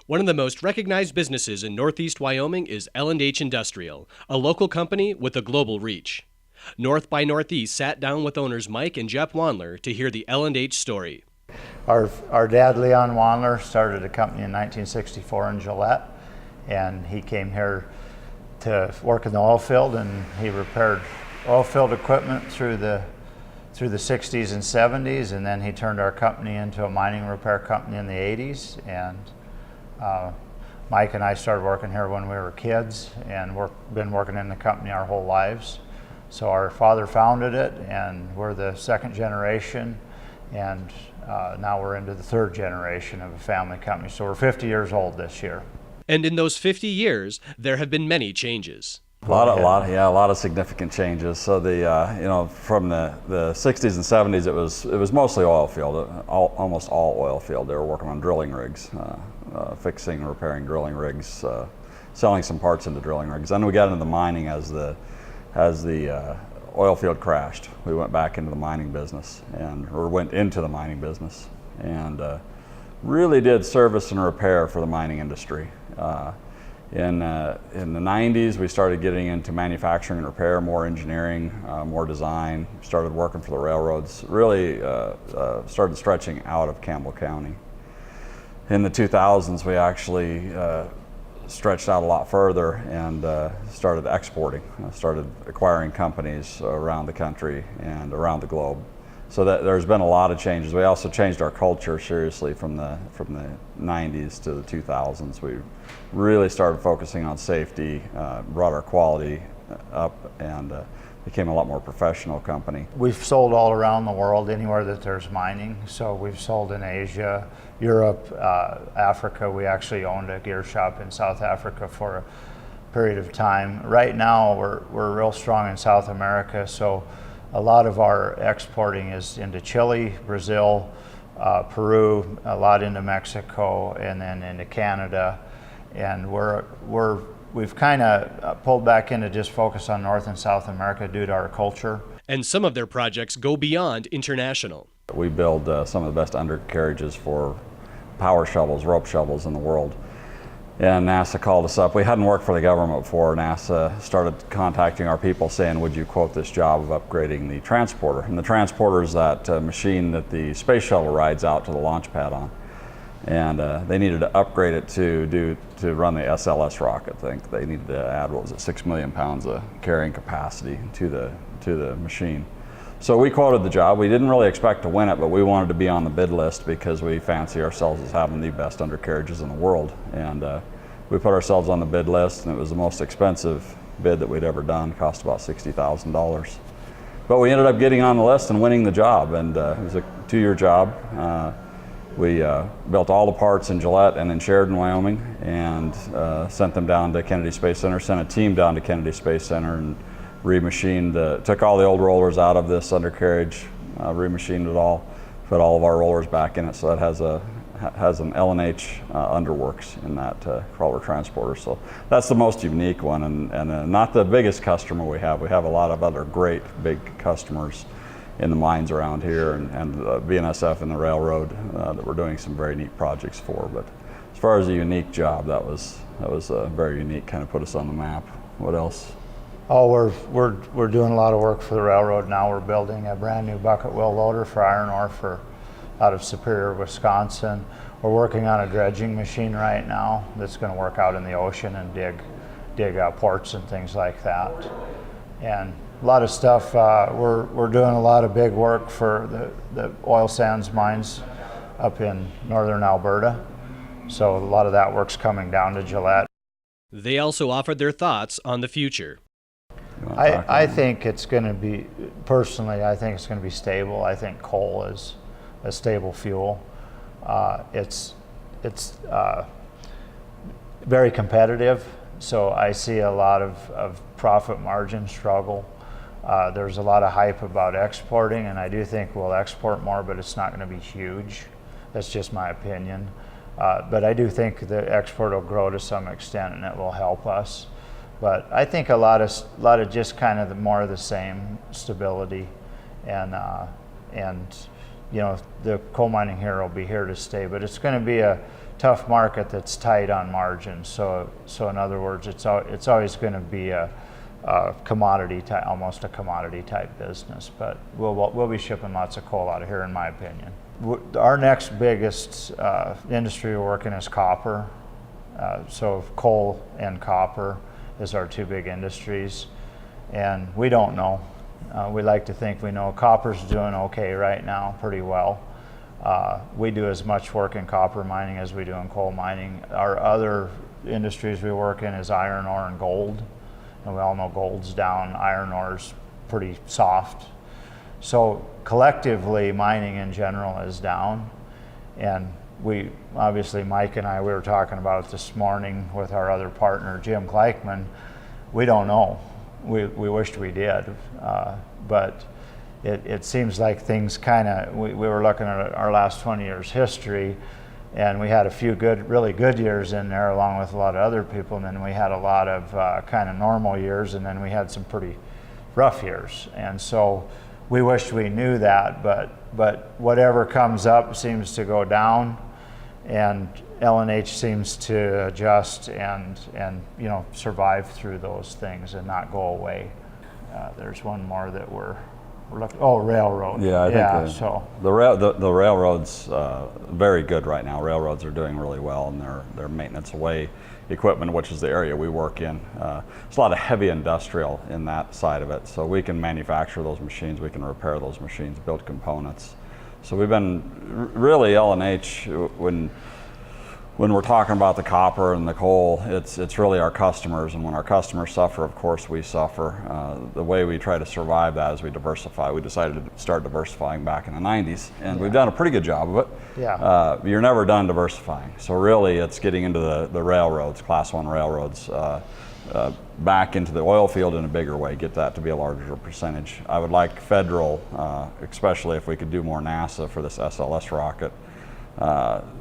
One of the most recognized businesses in Northeast Wyoming is L&H Industrial, a local company with a global reach. North by Northeast sat down with owners Mike and Jeff Wandler to hear the L&H story. Our dad, Leon Wandler, started a company in 1964 in Gillette, and he came here to work in the oil field, and he repaired oil field equipment through the 60s and 70s, and then he turned our company into a mining repair company in the 80s. And Mike and I started working here when we were kids, and we've been working in the company our whole lives. So our father founded it, and we're the second generation, and now we're into the third generation of a family company. So we're 50 years old this year. And in those 50 years, there have been many changes. A lot of significant changes. So from the 60s and 70s, it was mostly oil field, almost all oil field. They were working on drilling rigs, fixing, repairing drilling rigs, selling some parts into drilling rigs. Then we got into the mining as the oil field crashed. We went back into the mining business, and really did service and repair for the mining industry. In the 90s, we started getting into manufacturing and repair, more engineering, more design, started working for the railroads, really started stretching out of Campbell County. In the 2000s, we actually stretched out a lot further and started exporting, started acquiring companies around the country and around the globe. So there's been a lot of changes. We also changed our culture seriously from the 90s to the 2000s. We really started focusing on safety, brought our quality up, and became a lot more professional company. We've sold all around the world, anywhere that there's mining. So we've sold in Asia, Europe, Africa. We actually owned a gear shop in South Africa for a period of time. Right now, we're real strong in South America. So a lot of our exporting is into Chile, Brazil, Peru, a lot into Mexico, and then into Canada. And we've kind of pulled back in to just focus on North and South America due to our culture. And some of their projects go beyond international. We build some of the best undercarriages for power shovels, rope shovels in the world. And NASA called us up. We hadn't worked for the government before. NASA started contacting our people saying, would you quote this job of upgrading the transporter? And the transporter is that machine that the space shuttle rides out to the launch pad on. And they needed to upgrade it to run the SLS rocket. I think they needed to add, 6 million pounds of carrying capacity to the machine. So we quoted the job. We didn't really expect to win it, but we wanted to be on the bid list because we fancy ourselves as having the best undercarriages in the world. And we put ourselves on the bid list, and it was the most expensive bid that we'd ever done, cost about $60,000. But we ended up getting on the list and winning the job, and it was a 2-year job. We built all the parts in Gillette and in Sheridan, Wyoming, and sent them down to Kennedy Space Center, sent a team down to Kennedy Space Center, and remachined, took all the old rollers out of this undercarriage, remachined it all, put all of our rollers back in it, so it has an L&H underworks in that crawler transporter. So that's the most unique one, and not the biggest customer we have. We have a lot of other great big customers in the mines around here, and BNSF and the railroad that we're doing some very neat projects for. But as far as a unique job, that was very unique, kind of put us on the map. What else? Oh, we're doing a lot of work for the railroad now. We're building a brand new bucket wheel loader for iron ore out of Superior, Wisconsin. We're working on a dredging machine right now that's going to work out in the ocean and dig ports and things like that. And a lot of stuff. We're doing a lot of big work for the oil sands mines up in northern Alberta. So a lot of that work's coming down to Gillette. They also offered their thoughts on the future. I think it's going to be, personally, I think it's going to be stable. I think coal is a stable fuel. It's very competitive, so I see a lot of profit margin struggle. There's a lot of hype about exporting, and I do think we'll export more, but it's not going to be huge. That's just my opinion. But I do think the export will grow to some extent, and it will help us. But I think a lot of just kind of more of the same stability, and you know, the coal mining here will be here to stay. But it's going to be a tough market that's tight on margins. So in other words, it's always going to be a commodity type, almost a commodity type business. But we'll be shipping lots of coal out of here, in my opinion. Our next biggest industry we're working is copper. So coal and copper is our two big industries, and we don't know. We like to think we know. Copper's doing okay right now, pretty well. We do as much work in copper mining as we do in coal mining. Our other industries we work in is iron ore and gold, and we all know gold's down, iron ore's pretty soft. So collectively, mining in general is down, and we obviously, Mike and I, we were talking about it this morning with our other partner, Jim Gleichman. We don't know. We wished we did, but it seems like things kind of, we were looking at our last 20 years history, and we had a few really good years in there along with a lot of other people, and then we had a lot of kind of normal years, and then we had some pretty rough years. And so we wished we knew that, but whatever comes up seems to go down, and L&H seems to adjust and survive through those things and not go away. There's one more that we're looking. Oh, railroad. Yeah, I think the railroad's very good right now. Railroads are doing really well, and their maintenance away equipment, which is the area we work in. There's a lot of heavy industrial in that side of it, so we can manufacture those machines, we can repair those machines, build components. So we've been really L&H, when we're talking about the copper and the coal, it's really our customers, and when our customers suffer, of course we suffer. The way we try to survive that is we diversify. We decided to start diversifying back in the 90s, and we've done a pretty good job of it. Yeah. You're never done diversifying. So really it's getting into the railroads, Class 1 railroads, back into the oil field in a bigger way, get that to be a larger percentage. I would like federal, especially if we could do more NASA for this SLS rocket.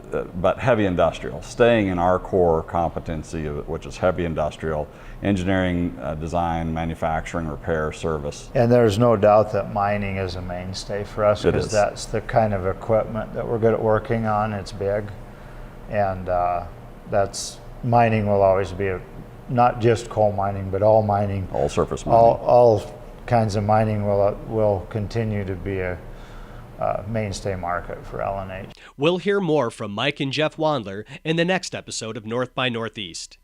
But heavy industrial, staying in our core competency, which is heavy industrial, engineering, design, manufacturing, repair, service. And there's no doubt that mining is a mainstay for us, because is. that's the kind of equipment that we're good at working on. It's big, and mining will always be not just coal mining, but all mining. All surface mining. All kinds of mining will continue to be a mainstay market for L&H. We'll hear more from Mike and Jeff Wandler in the next episode of North by Northeast.